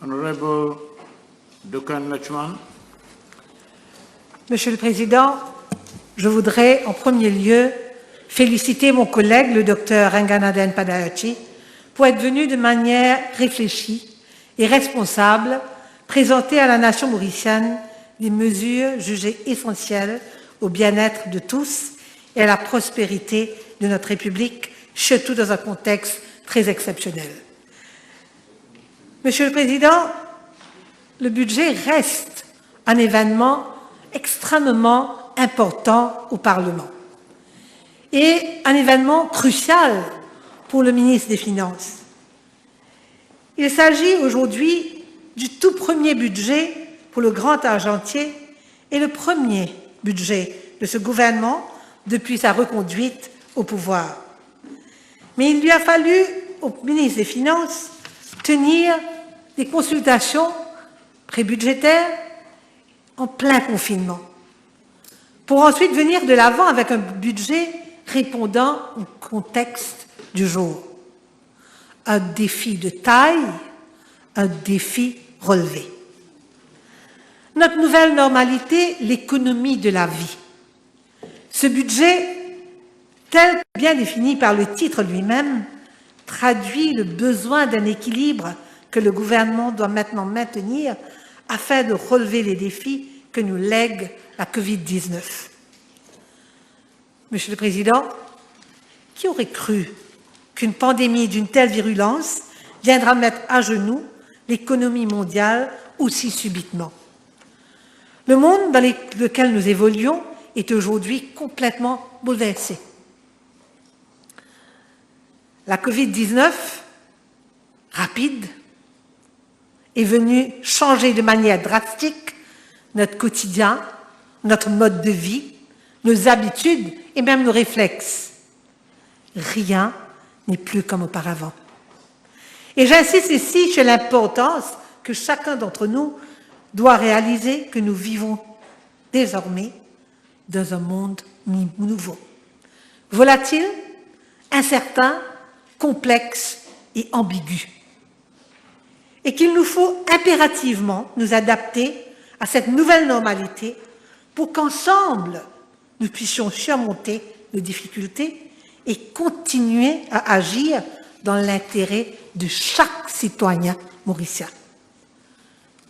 Honorable Dukan Lachman. Monsieur le Président, je voudrais en premier lieu féliciter mon collègue, le docteur Ranganaden Padayachi, pour être venu de manière réfléchie et responsable présenter à la nation mauricienne des mesures jugées essentielles au bien-être de tous et à la prospérité de notre République, surtout dans un contexte très exceptionnel. Monsieur le Président, le budget reste un événement extrêmement important au Parlement et un événement crucial pour le ministre des Finances. Il s'agit aujourd'hui du tout premier budget pour le grand argentier et le premier budget de ce gouvernement depuis sa reconduite au pouvoir. Mais il lui a fallu au ministre des Finances tenir des consultations prébudgétaires en plein confinement, pour ensuite venir de l'avant avec un budget répondant au contexte du jour. Un défi de taille, un défi relevé. Notre nouvelle normalité, l'économie de la vie. Ce budget, tel que bien défini par le titre lui-même, traduit le besoin d'un équilibre que le gouvernement doit maintenant maintenir afin de relever les défis que nous lègue la Covid-19. Monsieur le Président, qui aurait cru qu'une pandémie d'une telle virulence viendra mettre à genoux l'économie mondiale aussi subitement? Le monde dans lequel nous évoluons est aujourd'hui complètement bouleversé. La Covid-19, rapide, est venue changer de manière drastique notre quotidien, notre mode de vie, nos habitudes et même nos réflexes. Rien n'est plus comme auparavant. Et j'insiste ici sur l'importance que chacun d'entre nous doit réaliser que nous vivons désormais dans un monde nouveau, volatile, incertain, complexe et ambigu. Et qu'il nous faut impérativement nous adapter à cette nouvelle normalité pour qu'ensemble, nous puissions surmonter nos difficultés et continuer à agir dans l'intérêt de chaque citoyen mauricien.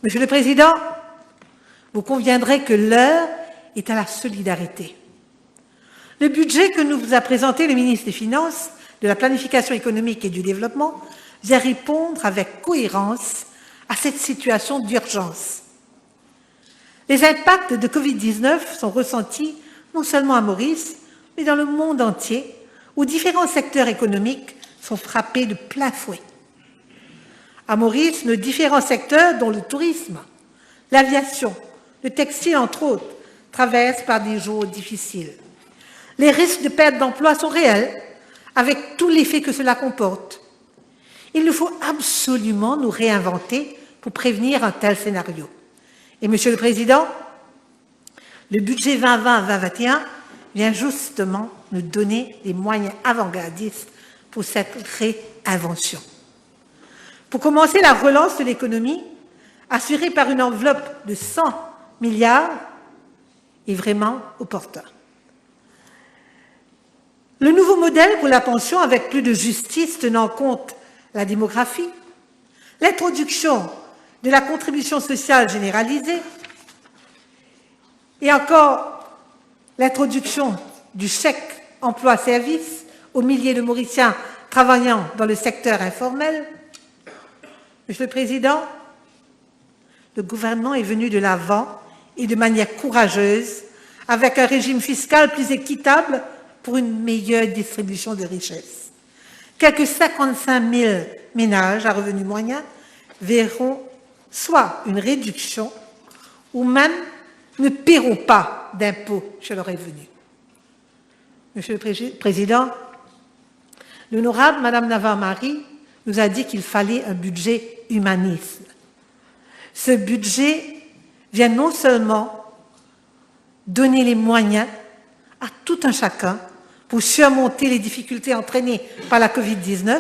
Monsieur le Président, vous conviendrez que l'heure est à la solidarité. Le budget que nous vous a présenté le ministre des Finances, de la Planification économique et du Développement vient répondre avec cohérence à cette situation d'urgence. Les impacts de Covid-19 sont ressentis non seulement à Maurice, mais dans le monde entier, où différents secteurs économiques sont frappés de plein fouet. À Maurice, nos différents secteurs, dont le tourisme, l'aviation, le textile, entre autres, traversent par des jours difficiles. Les risques de perte d'emploi sont réels, avec tout l'effet que cela comporte. Il nous faut absolument nous réinventer pour prévenir un tel scénario. Et Monsieur le Président, le budget 2020-2021 vient justement nous donner les moyens avant-gardistes pour cette réinvention. Pour commencer, la relance de l'économie, assurée par une enveloppe de 100 milliards, est vraiment opportun. Le nouveau modèle pour la pension, avec plus de justice tenant compte la démographie, l'introduction de la contribution sociale généralisée et encore l'introduction du chèque emploi-service aux milliers de Mauriciens travaillant dans le secteur informel. Monsieur le Président, le gouvernement est venu de l'avant et de manière courageuse avec un régime fiscal plus équitable pour une meilleure distribution de richesses. Quelques 55 000 ménages à revenus moyens verront soit une réduction ou même ne paieront pas d'impôts sur leurs revenus. Monsieur le Président, l'honorable Madame Navarre-Marie nous a dit qu'il fallait un budget humanisme. Ce budget vient non seulement donner les moyens à tout un chacun pour surmonter les difficultés entraînées par la Covid-19,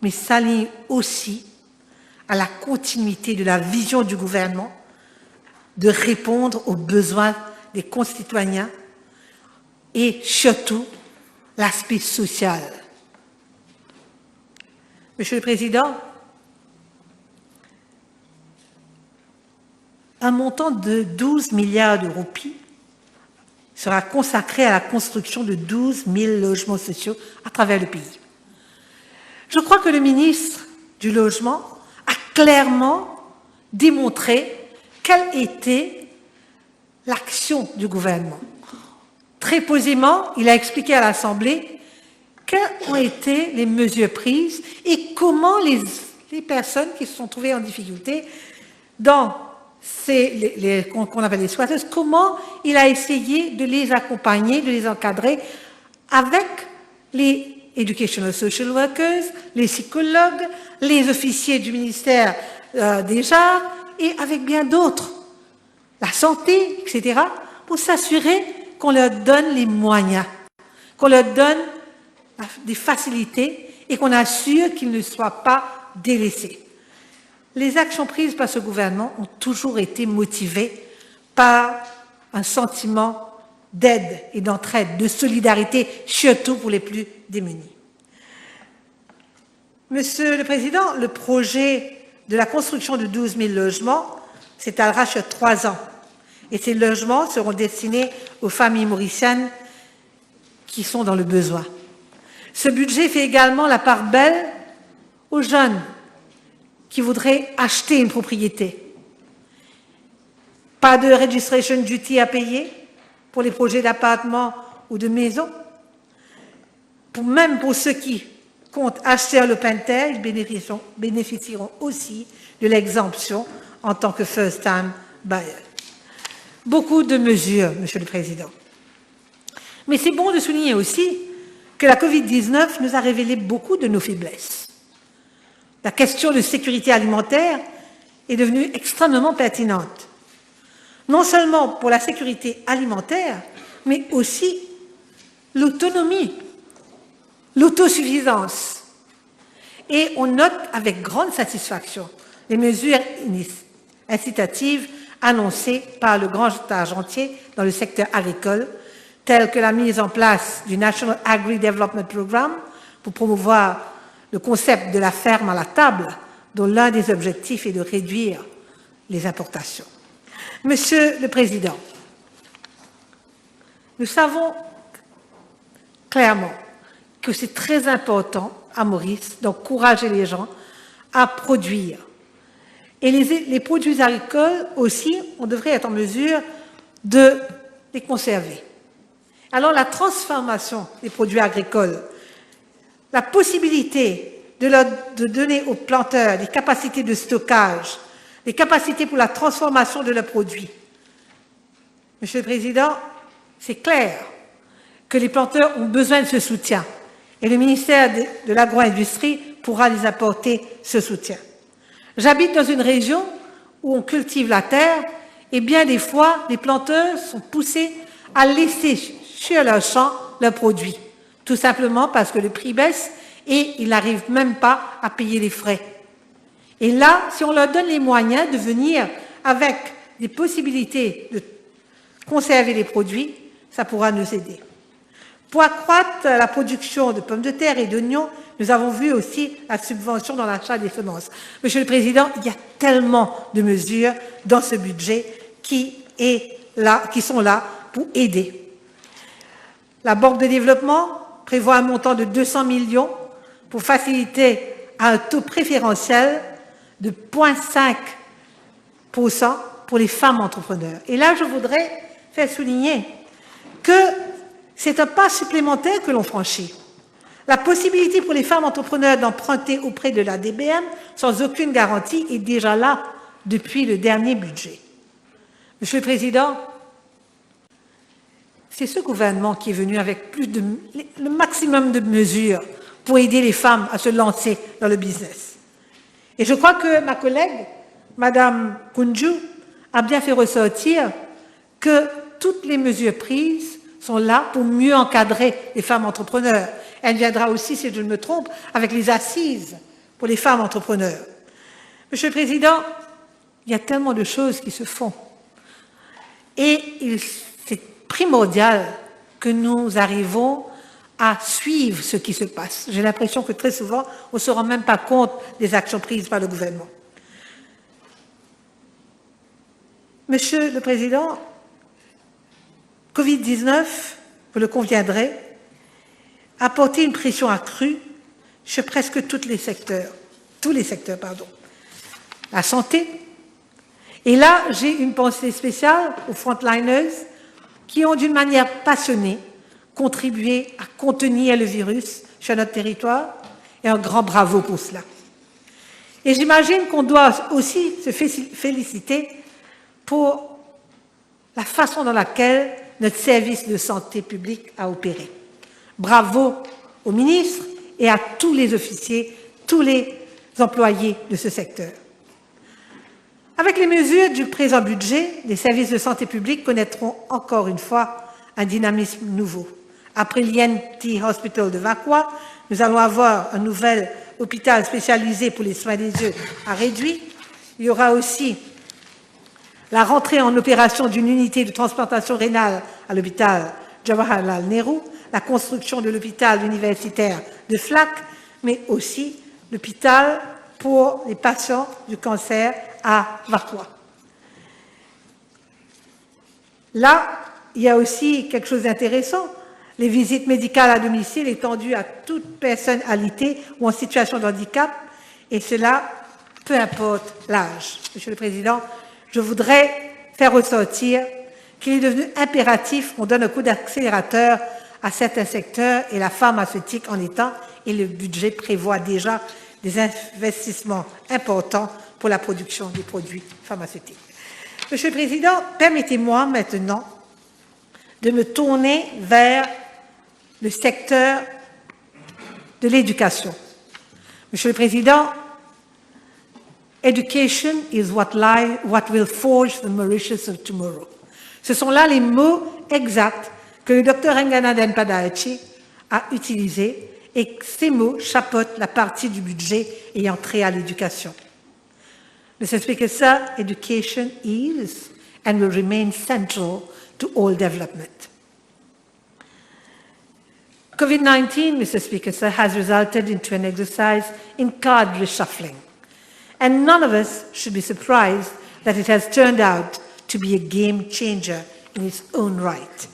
mais s'aligne aussi à la continuité de la vision du gouvernement de répondre aux besoins des concitoyens et surtout l'aspect social. Monsieur le Président, un montant de 12 milliards de roupies sera consacré à la construction de 12 000 logements sociaux à travers le pays. Je crois que le ministre du Logement a clairement démontré quelle était l'action du gouvernement. Très posément, il a expliqué à l'Assemblée quelles ont été les mesures prises et comment les personnes qui se sont trouvées en difficulté dans qu'on appelle les squatters, comment il a essayé de les accompagner, de les encadrer avec les Educational Social Workers, les psychologues, les officiers du ministère des Arts et avec bien d'autres, la santé, etc., pour s'assurer qu'on leur donne les moyens, qu'on leur donne des facilités et qu'on assure qu'ils ne soient pas délaissés. Les actions prises par ce gouvernement ont toujours été motivées par un sentiment d'aide et d'entraide, de solidarité, surtout pour les plus démunis. Monsieur le Président, le projet de la construction de 12 000 logements s'étalera sur 3 ans et ces logements seront destinés aux familles mauriciennes qui sont dans le besoin. Ce budget fait également la part belle aux jeunes qui voudraient acheter une propriété. Pas de registration duty à payer pour les projets d'appartements ou de maisons. Même pour ceux qui comptent acheter un lopin de terre, ils bénéficieront aussi de l'exemption en tant que first-time buyer. Beaucoup de mesures, Monsieur le Président. Mais c'est bon de souligner aussi que la COVID-19 nous a révélé beaucoup de nos faiblesses. La question de sécurité alimentaire est devenue extrêmement pertinente, non seulement pour la sécurité alimentaire, mais aussi l'autonomie, l'autosuffisance. Et on note avec grande satisfaction les mesures incitatives annoncées par le grand argentier dans le secteur agricole, telles que la mise en place du National Agri-Development Programme pour promouvoir le concept de la ferme à la table, dont l'un des objectifs est de réduire les importations. Monsieur le Président, nous savons clairement que c'est très important à Maurice d'encourager les gens à produire. Et les produits agricoles aussi, on devrait être en mesure de les conserver. Alors la transformation des produits agricoles, la possibilité de donner aux planteurs des capacités de stockage, des capacités pour la transformation de leurs produits. Monsieur le Président, c'est clair que les planteurs ont besoin de ce soutien et le ministère de l'Agro-Industrie pourra les apporter ce soutien. J'habite dans une région où on cultive la terre et bien des fois, les planteurs sont poussés à laisser sur leur champ leurs produits, tout simplement parce que le prix baisse et ils n'arrivent même pas à payer les frais. Et là, si on leur donne les moyens de venir avec des possibilités de conserver les produits, ça pourra nous aider. Pour accroître la production de pommes de terre et d'oignons, nous avons vu aussi la subvention dans l'achat des semences. Monsieur le Président, il y a tellement de mesures dans ce budget qui sont là pour aider. La Banque de développement prévoit un montant de 200 millions pour faciliter à un taux préférentiel de 0,5% pour les femmes entrepreneurs. Et là, je voudrais faire souligner que c'est un pas supplémentaire que l'on franchit. La possibilité pour les femmes entrepreneurs d'emprunter auprès de la DBM sans aucune garantie est déjà là depuis le dernier budget. Monsieur le Président, c'est ce gouvernement qui est venu avec le maximum de mesures pour aider les femmes à se lancer dans le business. Et je crois que ma collègue, Madame Kounjou, a bien fait ressortir que toutes les mesures prises sont là pour mieux encadrer les femmes entrepreneurs. Elle viendra aussi, si je ne me trompe, avec les assises pour les femmes entrepreneurs. Monsieur le Président, il y a tellement de choses qui se font. Et c'est primordial que nous arrivons à suivre ce qui se passe. J'ai l'impression que très souvent, on ne se rend même pas compte des actions prises par le gouvernement. Monsieur le Président, Covid-19, vous le conviendrez, a porté une pression accrue sur presque tous les secteurs. La santé. Et là, j'ai une pensée spéciale aux frontliners qui ont d'une manière passionnée contribué à contenir le virus sur notre territoire, et un grand bravo pour cela. Et j'imagine qu'on doit aussi se féliciter pour la façon dans laquelle notre service de santé publique a opéré. Bravo au ministre et à tous les officiers, tous les employés de ce secteur. Avec les mesures du présent budget, les services de santé publique connaîtront encore une fois un dynamisme nouveau. Après l'INT Hospital de Vakwa, nous allons avoir un nouvel hôpital spécialisé pour les soins des yeux à Réduit. Il y aura aussi la rentrée en opération d'une unité de transplantation rénale à l'hôpital Jawaharlal Nehru, la construction de l'hôpital universitaire de Flak, mais aussi l'hôpital pour les patients du cancer à Vakwa. Là, il y a aussi quelque chose d'intéressant, les visites médicales à domicile étendues à toute personne alitée ou en situation de handicap, et cela, peu importe l'âge. Monsieur le Président, je voudrais faire ressortir qu'il est devenu impératif qu'on donne un coup d'accélérateur à certains secteurs et la pharmaceutique en étant, et le budget prévoit déjà des investissements importants pour la production des produits pharmaceutiques. Monsieur le Président, permettez-moi maintenant de me tourner vers le secteur de l'éducation. Monsieur le Président, education is what will forge the Mauritius of tomorrow. Ce sont là les mots exacts que le Dr Nganaden Padachi a utilisés et ces mots chapeautent la partie du budget ayant trait à l'éducation. Mr. Speaker, sir, education is and will remain central to all development. COVID-19, Mr. Speaker, sir, has resulted into an exercise in card reshuffling, and none of us should be surprised that it has turned out to be a game changer in its own right.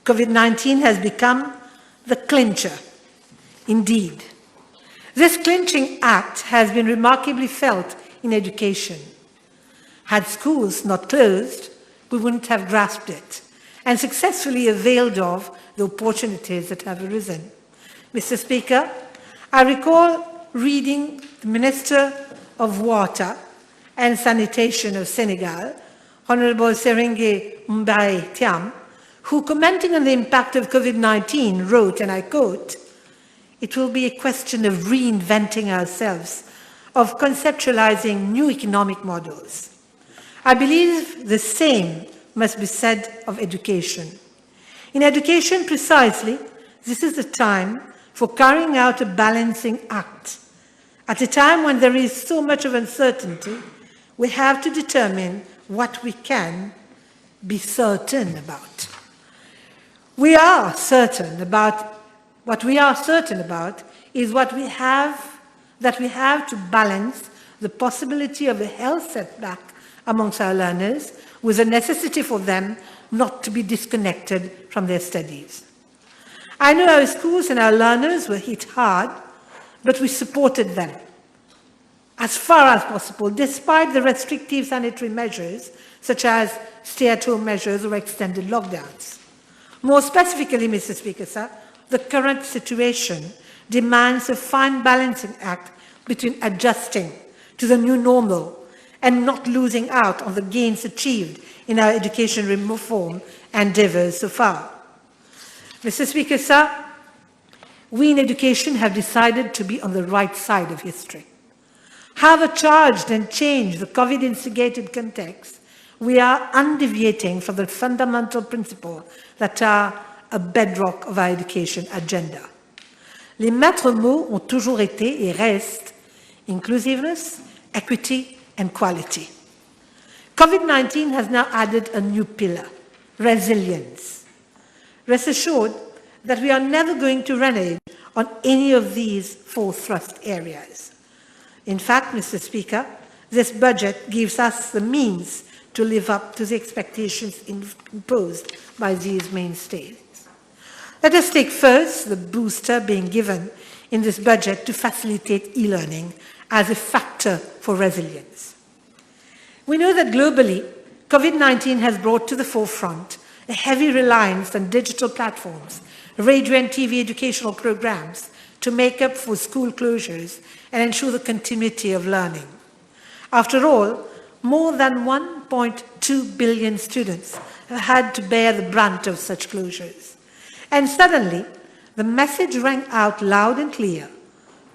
COVID-19 has become the clincher. Indeed, this clinching act has been remarkably felt in education. Had schools not closed, we wouldn't have grasped it and successfully availed of the opportunities that have arisen. Mr. Speaker, I recall reading the Minister of Water and Sanitation of Senegal, Honorable Seringue Mbaye Thiam, who, commenting on the impact of COVID-19, wrote, and I quote, "It will be a question of reinventing ourselves, of conceptualizing new economic models." I believe the same must be said of education. In education, precisely, this is the time for carrying out a balancing act. At a time when there is so much of uncertainty, we have to determine what we can be certain about. What we are certain about is that we have to balance the possibility of a health setback amongst our learners with the necessity for them not to be disconnected from their studies. I know our schools and our learners were hit hard, but we supported them as far as possible, despite the restrictive sanitary measures, such as stay-at-home measures or extended lockdowns. More specifically, Mr. Speaker, sir, the current situation demands a fine balancing act between adjusting to the new normal and not losing out on the gains achieved in our education reform endeavors so far. Mr. Speaker, sir, we in education have decided to be on the right side of history. However charged and changed the COVID-instigated context, we are undeviating from the fundamental principles that are a bedrock of our education agenda. Les maîtres mots ont toujours été et restent inclusiveness, equity, and quality. COVID-19 has now added a new pillar, resilience. Rest assured that we are never going to renege on any of these four thrust areas. In fact, Mr. Speaker, this budget gives us the means to live up to the expectations imposed by these mainstays. Let us take first the booster being given in this budget to facilitate e-learning as a factor for resilience. We know that globally, COVID-19 has brought to the forefront a heavy reliance on digital platforms, radio and TV educational programs to make up for school closures and ensure the continuity of learning. After all, more than 1.2 billion students have had to bear the brunt of such closures. And suddenly, the message rang out loud and clear: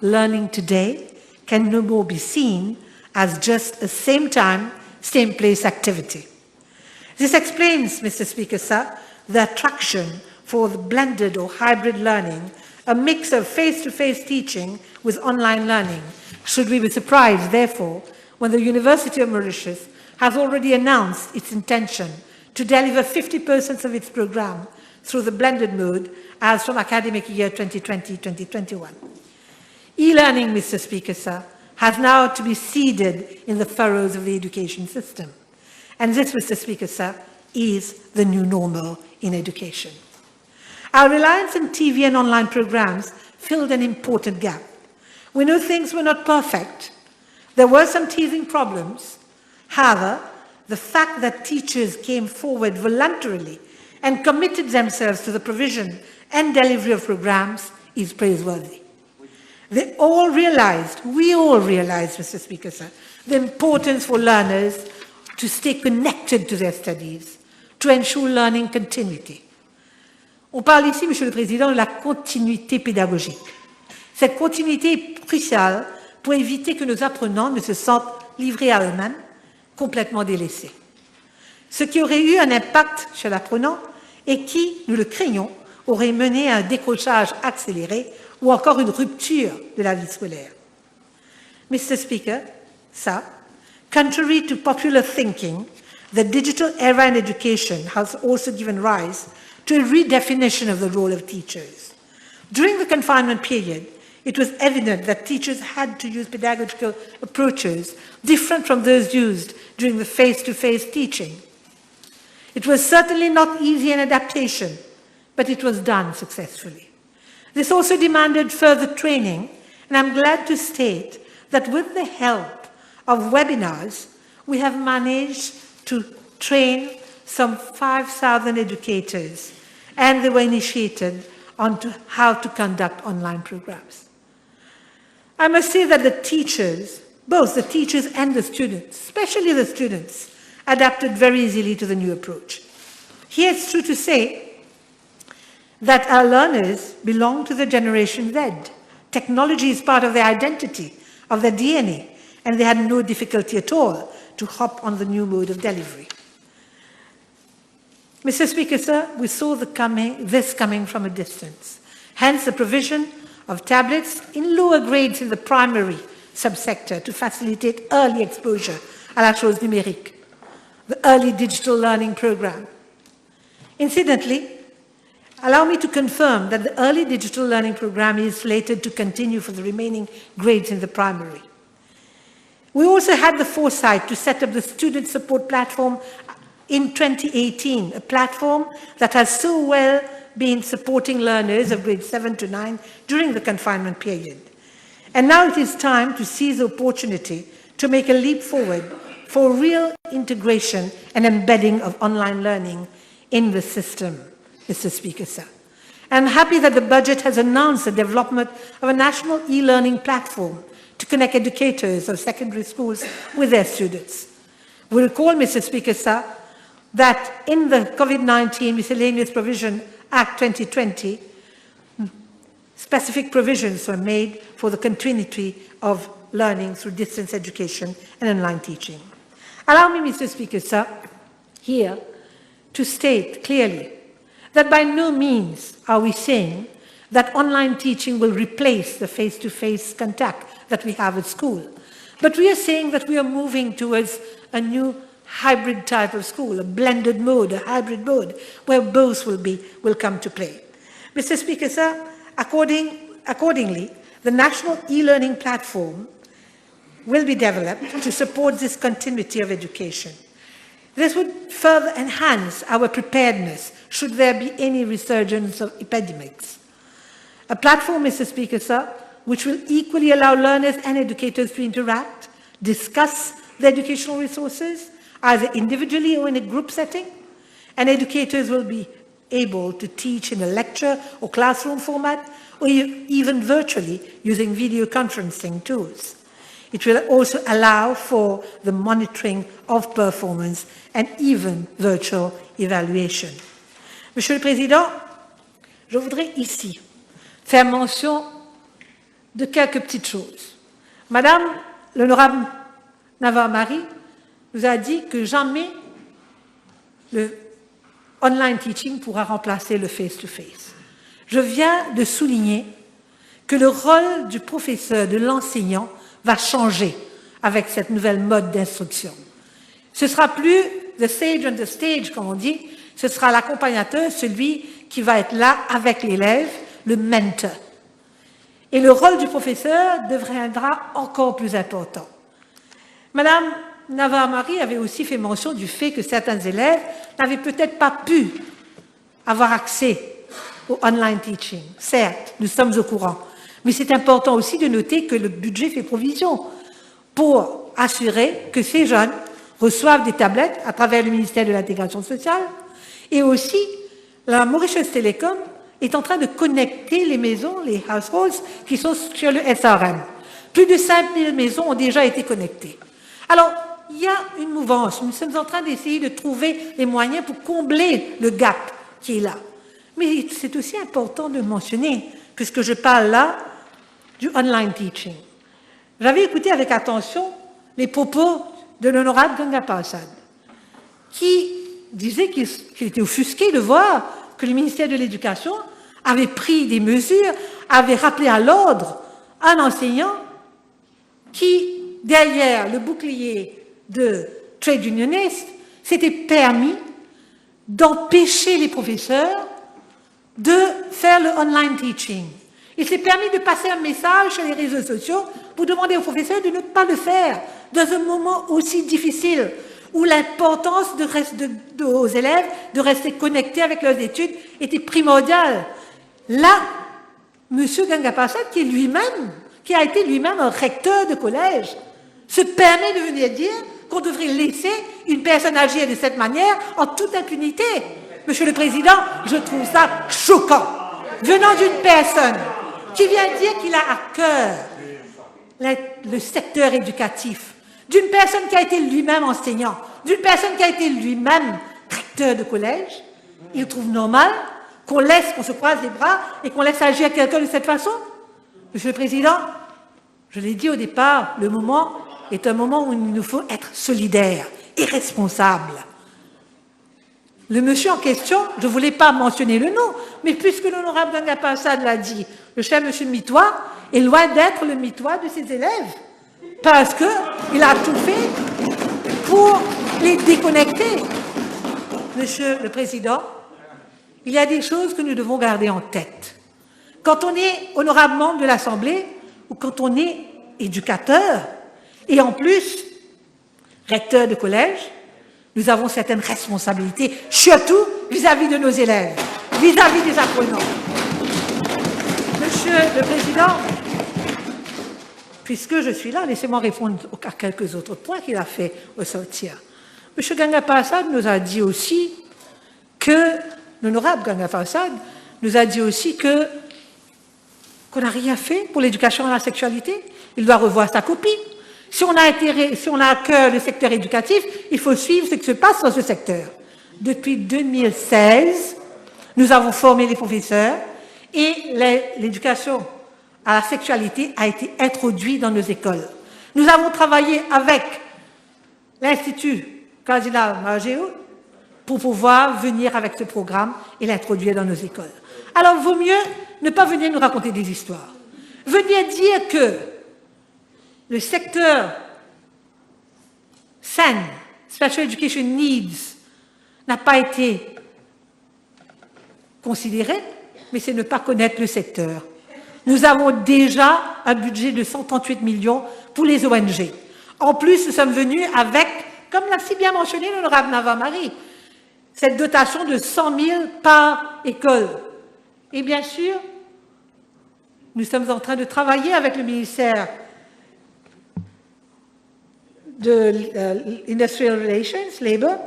learning today can no more be seen as just a same time, same place activity. This explains, Mr. Speaker, sir, the attraction for the blended or hybrid learning, a mix of face-to-face teaching with online learning. Should we be surprised, therefore, when the University of Mauritius has already announced its intention to deliver 50% of its program through the blended mode as from academic year 2020-2021. E-learning, Mr. Speaker, sir, has now to be seeded in the furrows of the education system. And this, Mr. Speaker, sir, is the new normal in education. Our reliance on TV and online programs filled an important gap. We know things were not perfect. There were some teething problems. However, the fact that teachers came forward voluntarily and committed themselves to the provision and delivery of programs is praiseworthy. We all realized, Mr. Speaker, sir, the importance for learners to stay connected to their studies, to ensure learning continuity. On parle ici, Monsieur le Président, de la continuité pédagogique. Cette continuité est cruciale pour éviter que nos apprenants ne se sentent livrés à eux-mêmes, complètement délaissés. Ce qui aurait eu un impact chez l'apprenant et qui, nous le craignons, aurait mené à un décrochage accéléré ou encore une rupture de la vie scolaire. Mr. Speaker, sir, contrary to popular thinking, the digital era in education has also given rise to a redefinition of the role of teachers. During the confinement period, it was evident that teachers had to use pedagogical approaches different from those used during the face-to-face teaching. It was certainly not easy an adaptation, but it was done successfully. This also demanded further training, and I'm glad to state that with the help of webinars, we have managed to train some 5,000 educators, and they were initiated on how to conduct online programs. I must say that the teachers, both the teachers and the students, especially the students, adapted very easily to the new approach. Here it's true to say that our learners belong to the Generation Z. Technology is part of their identity, of their DNA, and they had no difficulty at all to hop on the new mode of delivery. Mr. Speaker, sir, we saw this coming from a distance. Hence the provision of tablets in lower grades in the primary subsector to facilitate early exposure à la chose numérique, the early digital learning program. Incidentally, allow me to confirm that the early digital learning program is slated to continue for the remaining grades in the primary. We also had the foresight to set up the student support platform in 2018, a platform that has so well been supporting learners of grades 7 to 9 during the confinement period. And now it is time to seize the opportunity to make a leap forward for real integration and embedding of online learning in the system, Mr. Speaker, sir. I'm happy that the budget has announced the development of a national e-learning platform to connect educators of secondary schools with their students. We recall, Mr. Speaker, sir, that in the COVID-19 Miscellaneous Provision Act 2020, specific provisions were made for the continuity of learning through distance education and online teaching. Allow me, Mr. Speaker, sir, here to state clearly that by no means are we saying that online teaching will replace the face-to-face contact that we have at school. But we are saying that we are moving towards a new hybrid type of school, a blended mode, a hybrid mode, where both will come to play. Mr. Speaker, sir, accordingly, the National E-Learning Platform will be developed to support this continuity of education. This would further enhance our preparedness should there be any resurgence of epidemics. A platform, Mr. Speaker, sir, which will equally allow learners and educators to interact, discuss the educational resources, either individually or in a group setting, and educators will be able to teach in a lecture or classroom format, or even virtually using video conferencing tools. It will also allow for the monitoring of performance and even virtual evaluation. Monsieur le Président, je voudrais ici faire mention de quelques petites choses. Madame l'honorable Navarre-Marie nous a dit que jamais le online teaching pourra remplacer le face-to-face. Je viens de souligner que le rôle du professeur, de l'enseignant, va changer avec cette nouvelle mode d'instruction. Ce ne sera plus the sage on the stage, comme on dit, ce sera l'accompagnateur, celui qui va être là avec l'élève, le mentor. Et le rôle du professeur deviendra encore plus important. Madame Navarre-Marie avait aussi fait mention du fait que certains élèves n'avaient peut-être pas pu avoir accès au online teaching. Certes, nous sommes au courant, mais c'est important aussi de noter que le budget fait provision pour assurer que ces jeunes reçoivent des tablettes à travers le ministère de l'Intégration sociale, et aussi la Mauritius Telecom est en train de connecter les maisons, les households, qui sont sur le SRM. Plus de 5000 maisons ont déjà été connectées. Alors, il y a une mouvance. Nous sommes en train d'essayer de trouver les moyens pour combler le gap qui est là. Mais c'est aussi important de mentionner, puisque je parle là du online teaching. J'avais écouté avec attention les propos de l'honorable Ganga Prasad, qui disait qu'il était offusqué de voir que le ministère de l'Éducation avait pris des mesures, avait rappelé à l'ordre un enseignant qui, derrière le bouclier de trade unioniste, s'était permis d'empêcher les professeurs de faire le online teaching. Il s'est permis de passer un message sur les réseaux sociaux pour demander aux professeurs de ne pas le faire dans un moment aussi difficile où l'importance aux élèves de rester connectés avec leurs études était primordiale. Là, M. Ganga Prasad, qui a été lui-même un recteur de collège, se permet de venir dire qu'on devrait laisser une personne agir de cette manière en toute impunité. Monsieur le Président, je trouve ça choquant. Venant d'une personne qui vient dire qu'il a à cœur le secteur éducatif, d'une personne qui a été lui-même enseignant, d'une personne qui a été lui-même recteur de collège, il trouve normal qu'on se croise les bras et qu'on laisse agir quelqu'un de cette façon? Monsieur le Président, je l'ai dit au départ, le moment est un moment où il nous faut être solidaires et responsables. Le monsieur en question, je ne voulais pas mentionner le nom, mais puisque l'honorable Ganga Prasad l'a dit, le cher monsieur Mitois est loin d'être le Mitois de ses élèves, parce qu'il a tout fait pour les déconnecter. Monsieur le Président, il y a des choses que nous devons garder en tête. Quand on est honorable membre de l'Assemblée, ou quand on est éducateur, et en plus, recteur de collège, nous avons certaines responsabilités, surtout vis-à-vis de nos élèves, vis-à-vis des apprenants. Monsieur le Président, puisque je suis là, laissez-moi répondre à quelques autres points qu'il a fait ressortir. Monsieur Ganga Prasad nous a dit aussi que, l'honorable Ganga Prasad nous a dit aussi qu'on n'a rien fait pour l'éducation à la sexualité. Il doit revoir sa copie. Si on a à cœur le secteur éducatif, il faut suivre ce qui se passe dans ce secteur. Depuis 2016, nous avons formé les professeurs et l'éducation à la sexualité a été introduite dans nos écoles. Nous avons travaillé avec l'Institut Cardinal Margéo pour pouvoir venir avec ce programme et l'introduire dans nos écoles. Alors, vaut mieux ne pas venir nous raconter des histoires. Venir dire que le secteur SEN, Special Education Needs, n'a pas été considéré, mais c'est ne pas connaître le secteur. Nous avons déjà un budget de 138 millions pour les ONG. En plus, nous sommes venus avec, comme l'a si bien mentionné l'honorable Nava-Marie, cette dotation de 100 000 par école. Et bien sûr, nous sommes en train de travailler avec le ministère de Industrial Relations, Labour,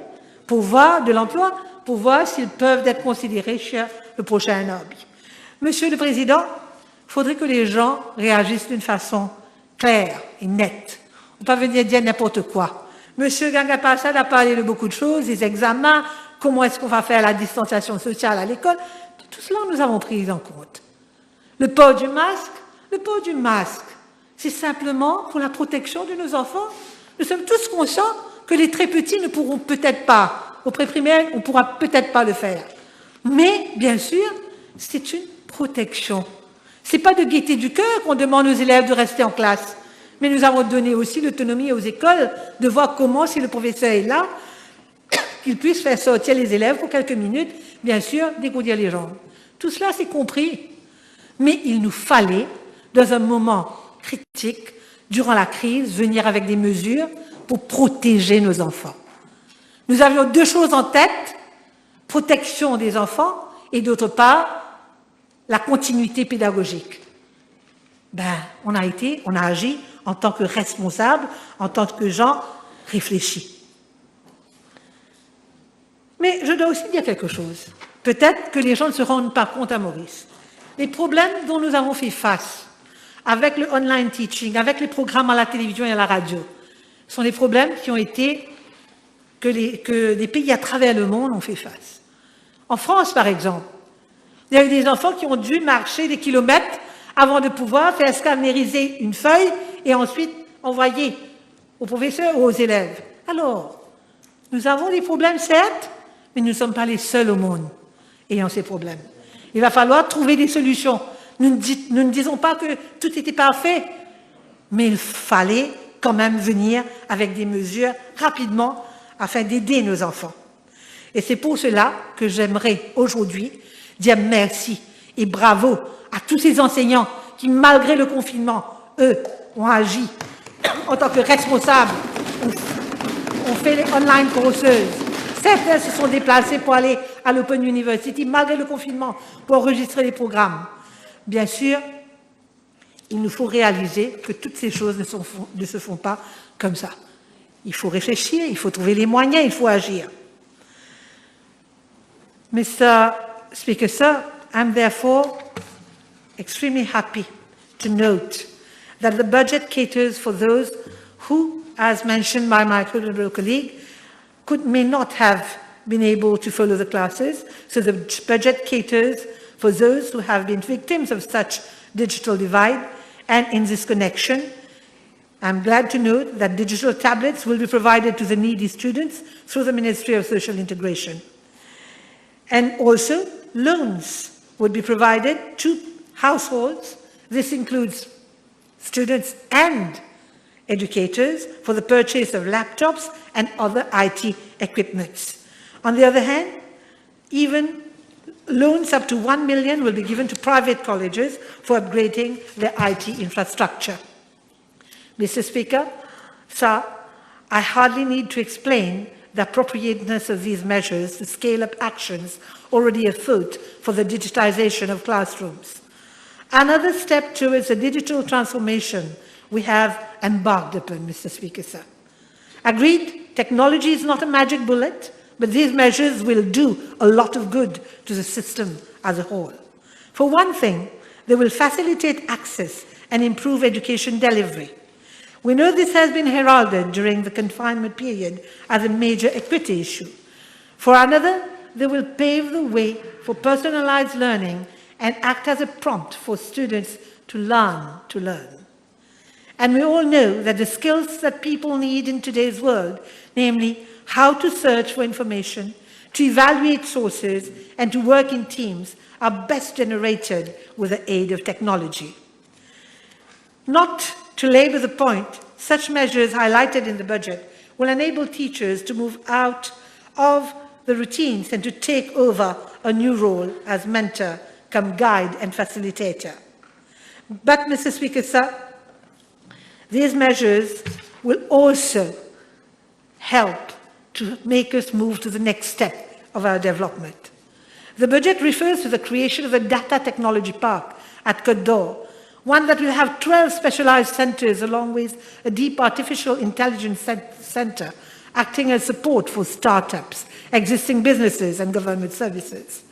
pour voir de l'emploi, pour voir s'ils peuvent être considérés sur le prochain OBI. Monsieur le Président, il faudrait que les gens réagissent d'une façon claire et nette. On ne peut pas venir dire n'importe quoi. Monsieur Gangapasad a parlé de beaucoup de choses, des examens, comment est-ce qu'on va faire la distanciation sociale à l'école. Tout cela, nous avons pris en compte. Le port du masque, c'est simplement pour la protection de nos enfants. Nous sommes tous conscients que les très petits ne pourront peut-être pas, au pré-primaire, on ne pourra peut-être pas le faire. Mais, bien sûr, c'est une protection. Ce n'est pas de gaieté du cœur qu'on demande aux élèves de rester en classe. Mais nous avons donné aussi l'autonomie aux écoles de voir comment, si le professeur est là, qu'ils puissent faire sortir les élèves pour quelques minutes, bien sûr, dégourdir les jambes. Tout cela, c'est compris. Mais il nous fallait, dans un moment critique, durant la crise, venir avec des mesures pour protéger nos enfants. Nous avions deux choses en tête, protection des enfants et d'autre part, la continuité pédagogique. On a agi en tant que responsable, en tant que gens réfléchis. Mais je dois aussi dire quelque chose. Peut-être que les gens ne se rendent pas compte à Maurice. Les problèmes dont nous avons fait face avec le online teaching, avec les programmes à la télévision et à la radio, sont des problèmes qui ont été que des pays à travers le monde ont fait face. En France, par exemple, il y a eu des enfants qui ont dû marcher des kilomètres avant de pouvoir faire scanneriser une feuille et ensuite envoyer aux professeurs ou aux élèves. Alors, nous avons des problèmes, certes, mais nous ne sommes pas les seuls au monde ayant ces problèmes. Il va falloir trouver des solutions. Nous ne disons pas que tout était parfait, mais il fallait quand même venir avec des mesures rapidement afin d'aider nos enfants. Et c'est pour cela que j'aimerais aujourd'hui dire merci et bravo à tous ces enseignants qui, malgré le confinement, eux, ont agi en tant que responsables, ont fait les online courseuses. Certains se sont déplacés pour aller à l'Open University, malgré le confinement, pour enregistrer les programmes. Bien sûr, il nous faut réaliser que toutes ces choses ne se font pas comme ça. Il faut réfléchir, il faut trouver les moyens, il faut agir. Mr. Speaker, sir, I'm therefore extremely happy to note that the budget caters for those who, as mentioned by my colleague, may not have been able to follow the classes. So the budget caters for those who have been victims of such digital divide. And in this connection, I'm glad to note that digital tablets will be provided to the needy students through the Ministry of Social Integration. And also, loans would be provided to households. This includes students and educators for the purchase of laptops and other IT equipments. On the other hand, even loans up to 1 million will be given to private colleges for upgrading their IT infrastructure. Mr. Speaker, sir, I hardly need to explain the appropriateness of these measures to scale up actions already afoot for the digitization of classrooms. Another step towards the digital transformation we have embarked upon, Mr. Speaker, sir. Agreed, technology is not a magic bullet, but these measures will do a lot of good to the system as a whole. For one thing, they will facilitate access and improve education delivery. We know this has been heralded during the confinement period as a major equity issue. For another, they will pave the way for personalized learning and act as a prompt for students to learn. And we all know that the skills that people need in today's world, namely how to search for information, to evaluate sources, and to work in teams, are best generated with the aid of technology. Not to labor the point, such measures highlighted in the budget will enable teachers to move out of the routines and to take over a new role as mentor, come guide and facilitator. But, Mr. Speaker, sir, these measures will also help to make us move to the next step of our development. The budget refers to the creation of a data technology park at Côte d'Or, one that will have 12 specialized centers along with a deep artificial intelligence center acting as support for startups, existing businesses and government services.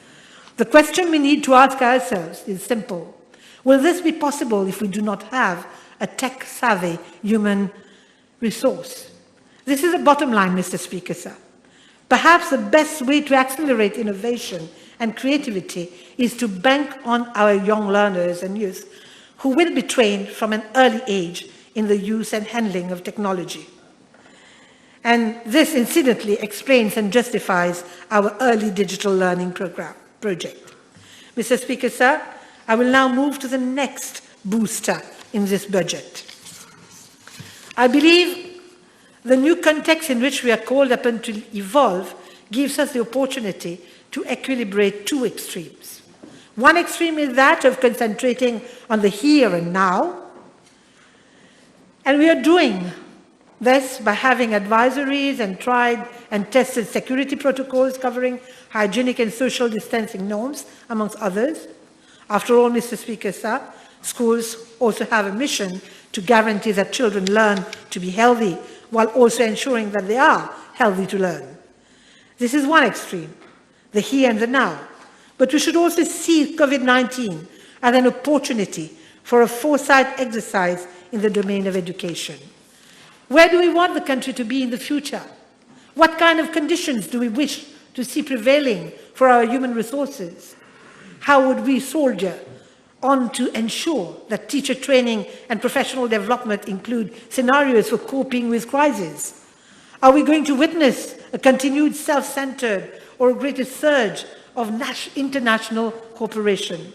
The question we need to ask ourselves is simple. Will this be possible if we do not have a tech-savvy human resource? This is the bottom line, Mr. Speaker, sir. Perhaps the best way to accelerate innovation and creativity is to bank on our young learners and youth who will be trained from an early age in the use and handling of technology. And this incidentally explains and justifies our early digital learning project. Mr. Speaker, sir, I will now move to the next booster in this budget. I believe the new context in which we are called upon to evolve gives us the opportunity to equilibrate two extremes. One extreme is that of concentrating on the here and now, and we are doing this by having advisories and tried and tested security protocols covering hygienic and social distancing norms, amongst others. After all, Mr. Speaker, sir, schools also have a mission to guarantee that children learn to be healthy while also ensuring that they are healthy to learn. This is one extreme, the here and the now. But we should also see COVID-19 as an opportunity for a foresight exercise in the domain of education. Where do we want the country to be in the future? What kind of conditions do we wish to see prevailing for our human resources? How would we soldier on to ensure that teacher training and professional development include scenarios for coping with crises? Are we going to witness a continued self-centered or a greater surge of international cooperation?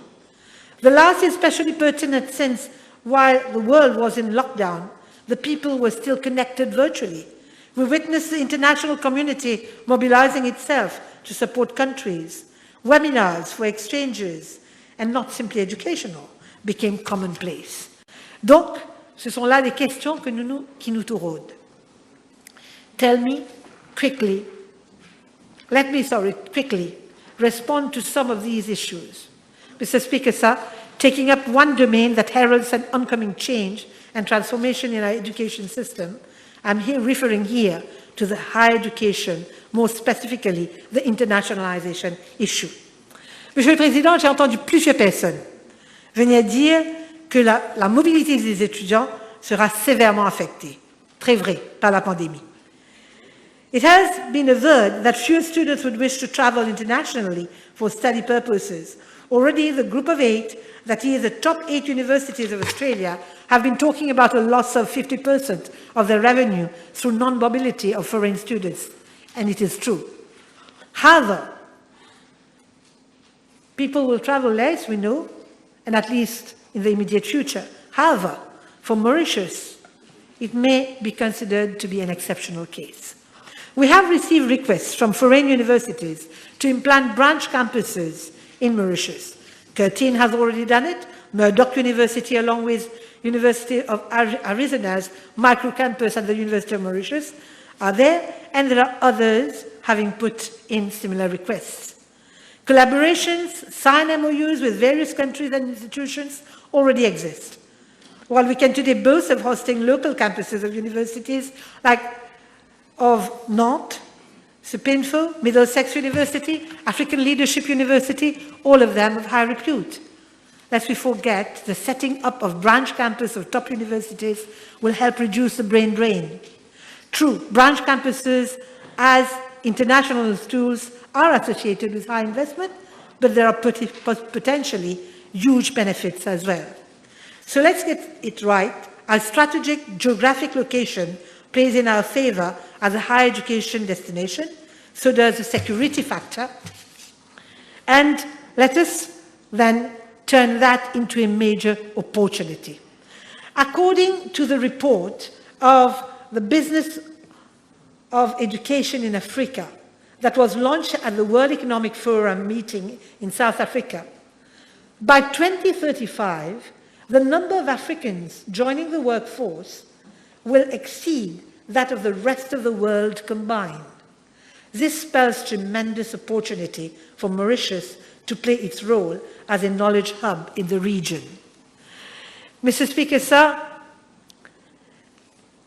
The last is especially pertinent since, while the world was in lockdown, the people were still connected virtually. We witnessed the international community mobilizing itself to support countries. Webinars for exchanges, and not simply educational, became commonplace. Donc, ce sont là des questions qui nous taraudent. Quickly respond to some of these issues. Mr. Speaker, sir, taking up one domain that heralds an oncoming change and transformation in our education system, I'm referring here to the higher education, more specifically the internationalization issue. Monsieur le Président, j'ai entendu plusieurs personnes venir dire que la mobilité des étudiants sera sévèrement affectée. Très vrai, par la pandémie. It has been averred that fewer students would wish to travel internationally for study purposes. Already, the Group of 8, that is, the top 8 universities of Australia, have been talking about a loss of 50% of their revenue through non-mobility of foreign students, and it is true. However, people will travel less, we know, and at least in the immediate future. However, for Mauritius, it may be considered to be an exceptional case. We have received requests from foreign universities to implant branch campuses in Mauritius. Curtin has already done it. Murdoch University, along with University of Arizona's microcampus at the University of Mauritius, are there, and there are others having put in similar requests. Collaborations, signed MOUs with various countries and institutions already exist. While we can today boast of hosting local campuses of universities like of Nantes, SUPINFO, Middlesex University, African Leadership University, all of them of high repute. Lest we forget, the setting up of branch campus of top universities will help reduce the brain drain. True, branch campuses as international tools are associated with high investment, but there are potentially huge benefits as well. So let's get it right. Our strategic geographic location plays in our favor as a higher education destination, so does the security factor. And let us then turn that into a major opportunity. According to the report of the Business of Education in Africa that was launched at the World Economic Forum meeting in South Africa, by 2035, the number of Africans joining the workforce will exceed that of the rest of the world combined. This spells tremendous opportunity for Mauritius to play its role as a knowledge hub in the region. Mr. Speaker, sir,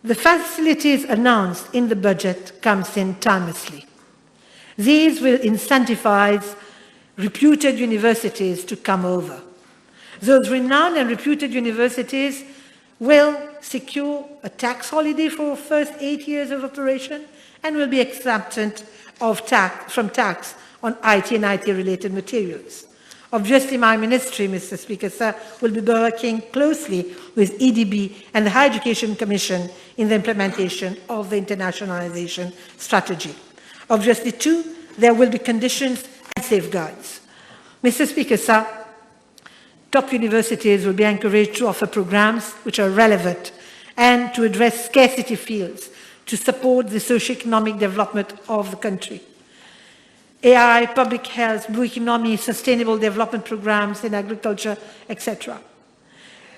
the facilities announced in the budget comes in timelessly. These will incentivize reputed universities to come over. Those renowned and reputed universities will secure a tax holiday for the first 8 years of operation and will be exempted from tax on IT and IT-related materials. Obviously, my ministry, Mr. Speaker, sir, will be working closely with EDB and the Higher Education Commission in the implementation of the internationalization strategy. Obviously, too, there will be conditions and safeguards. Mr. Speaker, sir, top universities will be encouraged to offer programs which are relevant and to address scarcity fields to support the socio-economic development of the country. AI, public health, blue economy, sustainable development programs in agriculture, etc.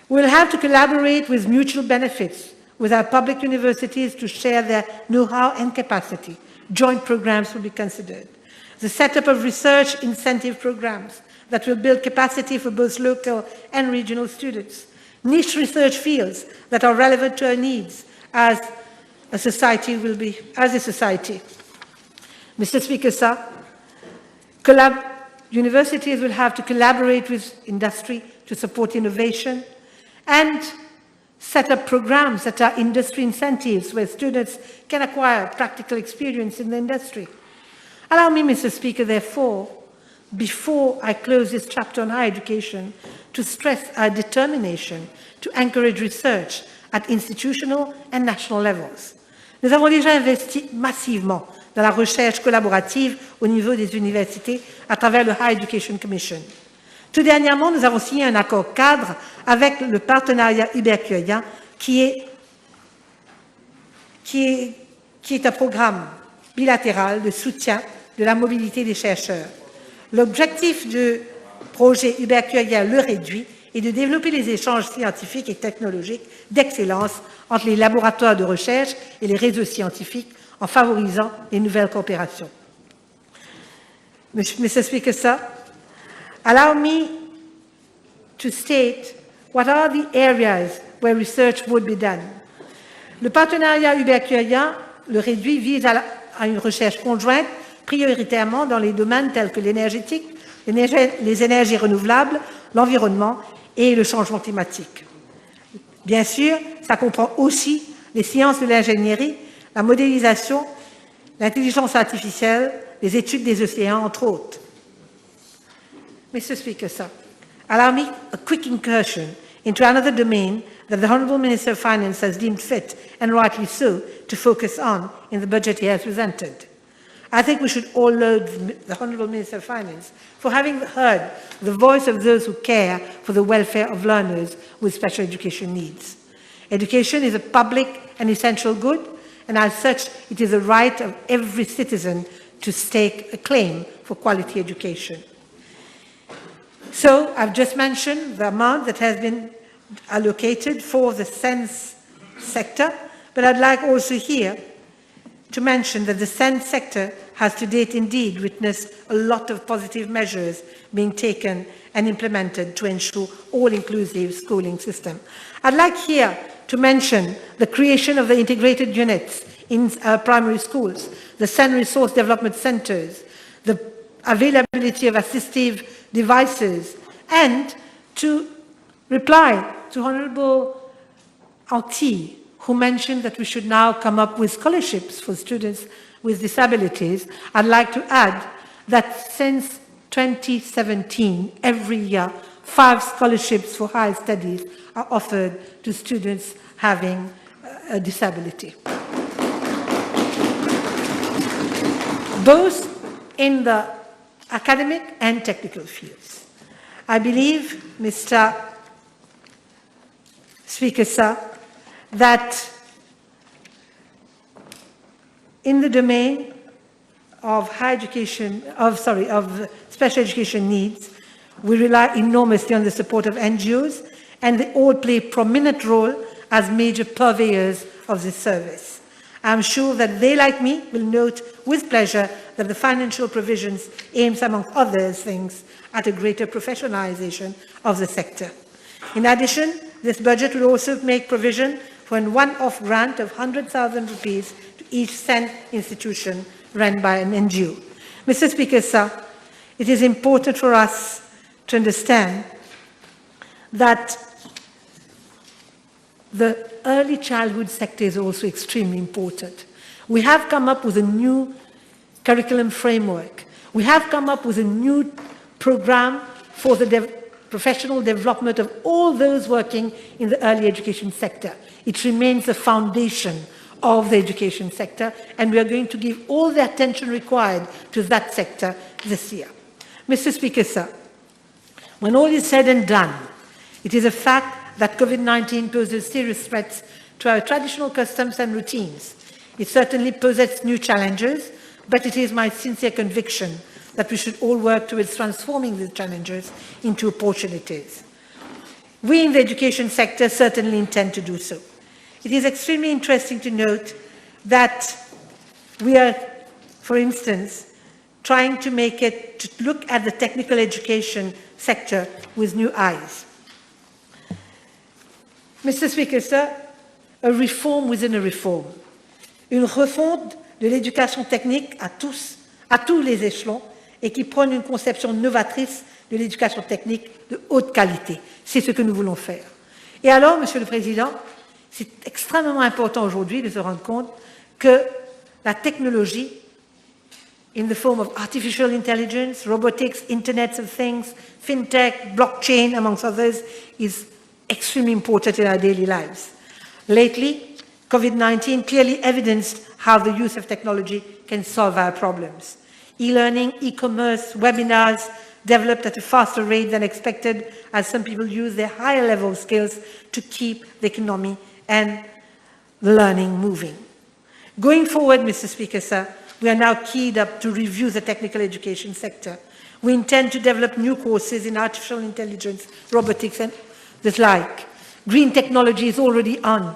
We'll have to collaborate with mutual benefits with our public universities to share their know-how and capacity. Joint programs will be considered. The setup of research incentive programs that will build capacity for both local and regional students. Niche research fields that are relevant to our needs as a society. Mr. Speaker, sir, universities will have to collaborate with industry to support innovation and set up programs that are industry incentives where students can acquire practical experience in the industry. Allow me, Mr. Speaker, therefore, before I close this chapter on higher education, to stress our determination to encourage research at institutional and national levels. Nous avons déjà investi massivement dans la recherche collaborative au niveau des universités à travers le Higher Education Commission. Tout dernièrement, nous avons signé un accord cadre avec le partenariat Hubert-Curien qui est un programme bilatéral de soutien de la mobilité des chercheurs. L'objectif du projet Hubert-Curien le réduit est de développer les échanges scientifiques et technologiques d'excellence entre les laboratoires de recherche et les réseaux scientifiques en favorisant les nouvelles coopérations. Mr. Speaker, sir, allow me to state what are the areas where research would be done. Le partenariat Hubert-Curien, le réduit, vise à une recherche conjointe prioritairement dans les domaines tels que l'énergétique, les énergies renouvelables, l'environnement et le changement climatique. Bien sûr, ça comprend aussi les sciences de l'ingénierie, la modélisation, l'intelligence artificielle, les études des océans, entre autres. Mr. Speaker, sir, allow me a quick incursion into another domain that the Honourable Minister of Finance has deemed fit, and rightly so, to focus on in the budget he has presented. I think we should all laud the Honourable Minister of Finance for having heard the voice of those who care for the welfare of learners with special education needs. Education is a public and essential good, and as such, it is a right of every citizen to stake a claim for quality education. So, I've just mentioned the amount that has been allocated for the SENS sector, but I'd like also here to mention that the SENS sector has to date indeed witnessed a lot of positive measures being taken and implemented to ensure all-inclusive schooling system. I'd like here to mention the creation of the integrated units in primary schools, the SEN Resource Development Centres, the availability of assistive devices, and to reply to Honourable Anti, who mentioned that we should now come up with scholarships for students with disabilities. I'd like to add that since 2017, every year, 5 scholarships for higher studies are offered to students having a disability, both in the academic and technical fields. I believe, Mr. Speaker, sir, that In the domain of higher education, of special education needs, we rely enormously on the support of NGOs, and they all play a prominent role as major purveyors of this service. I'm sure that they, like me, will note with pleasure that the financial provisions aims, among other things, at a greater professionalization of the sector. In addition, this budget will also make provision for a one-off grant of 100,000 rupees to each SEN institution run by an NGO. Mr. Speaker, sir, it is important for us to understand that the early childhood sector is also extremely important. We have come up with a new curriculum framework. We have come up with a new program for the professional development of all those working in the early education sector. It remains the foundation of the education sector, and we are going to give all the attention required to that sector this year. Mr. Speaker, sir, when all is said and done, it is a fact that COVID-19 poses serious threats to our traditional customs and routines. It certainly poses new challenges, but it is my sincere conviction that we should all work towards transforming these challenges into opportunities. We in the education sector certainly intend to do so. It is extremely interesting to note that we are, for instance, trying to make it, to look at the technical education sector with new eyes. Mr. Speaker, sir, a reform within a reform. Une refonte de l'éducation technique à tous les échelons et qui prône une conception novatrice de l'éducation technique de haute qualité. C'est ce que nous voulons faire. Et alors, Monsieur le Président, c'est extrêmement important aujourd'hui de se rendre compte que la technologie, in the form of artificial intelligence, robotics, Internet of Things, fintech, blockchain, amongst others, is extremely important in our daily lives. Lately, COVID-19 clearly evidenced how the use of technology can solve our problems. E-learning, e-commerce, webinars developed at a faster rate than expected as some people use their higher level skills to keep the economy and learning moving. Going forward, Mr. Speaker, sir, we are now keyed up to review the technical education sector. We intend to develop new courses in artificial intelligence, robotics, and the like. Green technology is already on.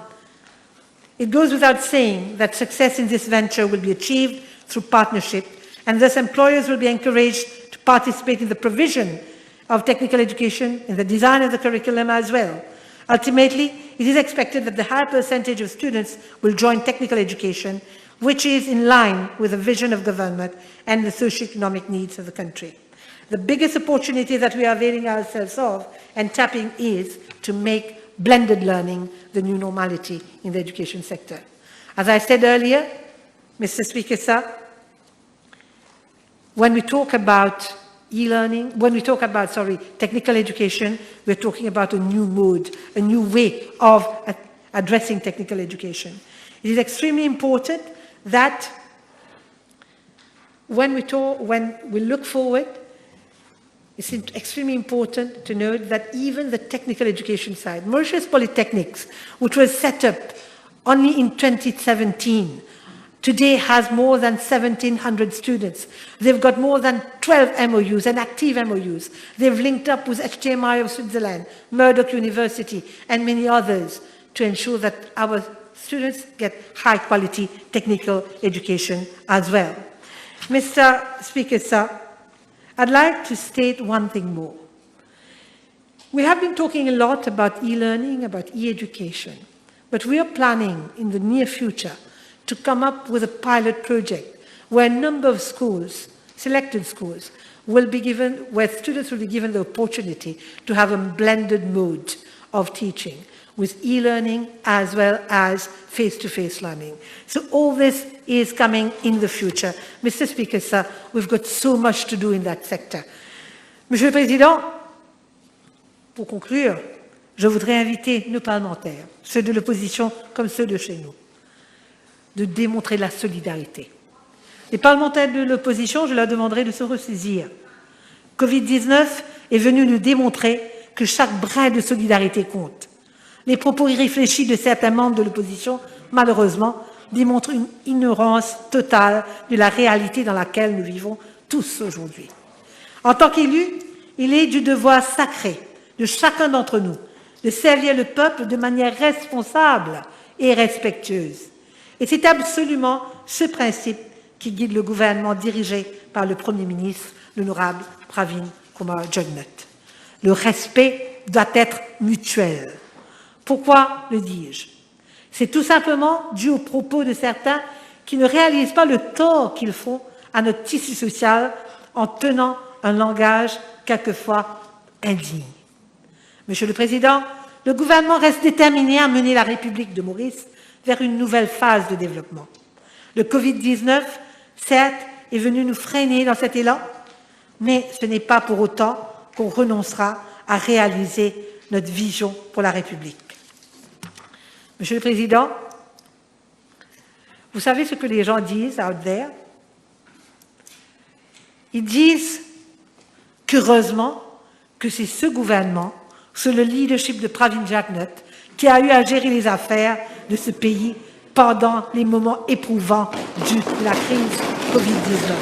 It goes without saying that success in this venture will be achieved through partnership, and thus employers will be encouraged to participate in the provision of technical education, in the design of the curriculum as well. Ultimately, it is expected that the higher percentage of students will join technical education, which is in line with the vision of government and the socio-economic needs of the country. The biggest opportunity that we are availing ourselves of and tapping is to make blended learning the new normality in the education sector. As I said earlier, Mr. Speaker, sir, when we talk about e-learning, when we talk about, technical education, we're talking about a new mode, a new way of addressing technical education. It is extremely important that when we look forward, it's extremely important to note that even the technical education side, Mauritius Polytechnics, which was set up only in 2017, today has more than 1,700 students. They've got more than 12 MOUs and active MOUs. They've linked up with HTMI of Switzerland, Murdoch University, and many others to ensure that our students get high-quality technical education as well. Mr. Speaker, sir, I'd like to state one thing more. We have been talking a lot about e-learning, about e-education, but we are planning in the near future to come up with a pilot project where a number of schools, selected schools, will be given, where students will be given the opportunity to have a blended mode of teaching with e-learning as well as face-to-face learning. So all this is coming in the future. Mr. Speaker, sir, we've got so much to do in that sector. Monsieur le Président, pour conclure, je voudrais inviter nos parlementaires, ceux de l'opposition comme ceux de chez nous, de démontrer la solidarité. Les parlementaires de l'opposition, je leur demanderai de se ressaisir. Covid-19 est venu nous démontrer que chaque brin de solidarité compte. Les propos irréfléchis de certains membres de l'opposition, malheureusement, démontre une ignorance totale de la réalité dans laquelle nous vivons tous aujourd'hui. En tant qu'élu, il est du devoir sacré de chacun d'entre nous de servir le peuple de manière responsable et respectueuse. Et c'est absolument ce principe qui guide le gouvernement dirigé par le Premier ministre, l'honorable Pravin Kumar Jugnauth. Le respect doit être mutuel. Pourquoi le dis-je? C'est tout simplement dû aux propos de certains qui ne réalisent pas le tort qu'ils font à notre tissu social en tenant un langage quelquefois indigne. Monsieur le Président, le gouvernement reste déterminé à mener la République de Maurice vers une nouvelle phase de développement. Le Covid-19, certes, est venu nous freiner dans cet élan, mais ce n'est pas pour autant qu'on renoncera à réaliser notre vision pour la République. Monsieur le Président, vous savez ce que les gens disent out there? Ils disent qu'heureusement que c'est ce gouvernement, sous le leadership de Pravin Jugnauth, qui a eu à gérer les affaires de ce pays pendant les moments éprouvants de la crise Covid-19.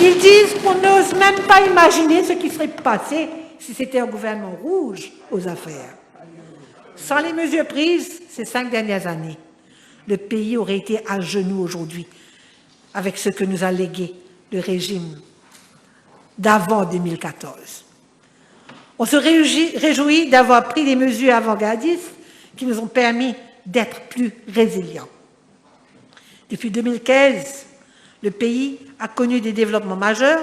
Ils disent qu'on n'ose même pas imaginer ce qui serait passé si c'était un gouvernement rouge aux affaires. Sans les mesures prises ces 5 dernières années, le pays aurait été à genoux aujourd'hui avec ce que nous a légué le régime d'avant 2014. On se réjouit d'avoir pris des mesures avant-gardistes qui nous ont permis d'être plus résilients. Depuis 2015, le pays a connu des développements majeurs.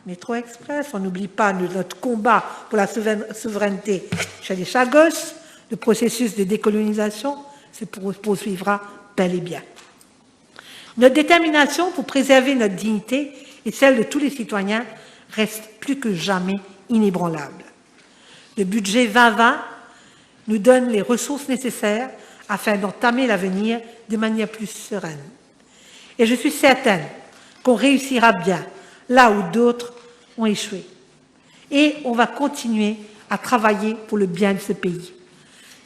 Métro Express, on n'oublie pas notre combat pour la souveraineté chez les Chagos, le processus de décolonisation se poursuivra bel et bien. Notre détermination pour préserver notre dignité et celle de tous les citoyens reste plus que jamais inébranlable. Le budget 2020 nous donne les ressources nécessaires afin d'entamer l'avenir de manière plus sereine. Et je suis certaine qu'on réussira bien là où d'autres ont échoué. Et on va continuer à travailler pour le bien de ce pays.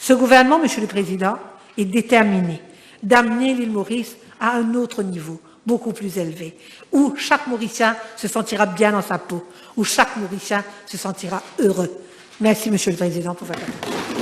Ce gouvernement, Monsieur le Président, est déterminé d'amener l'île Maurice à un autre niveau, beaucoup plus élevé, où chaque Mauricien se sentira bien dans sa peau, où chaque Mauricien se sentira heureux. Merci, Monsieur le Président, pour votre attention.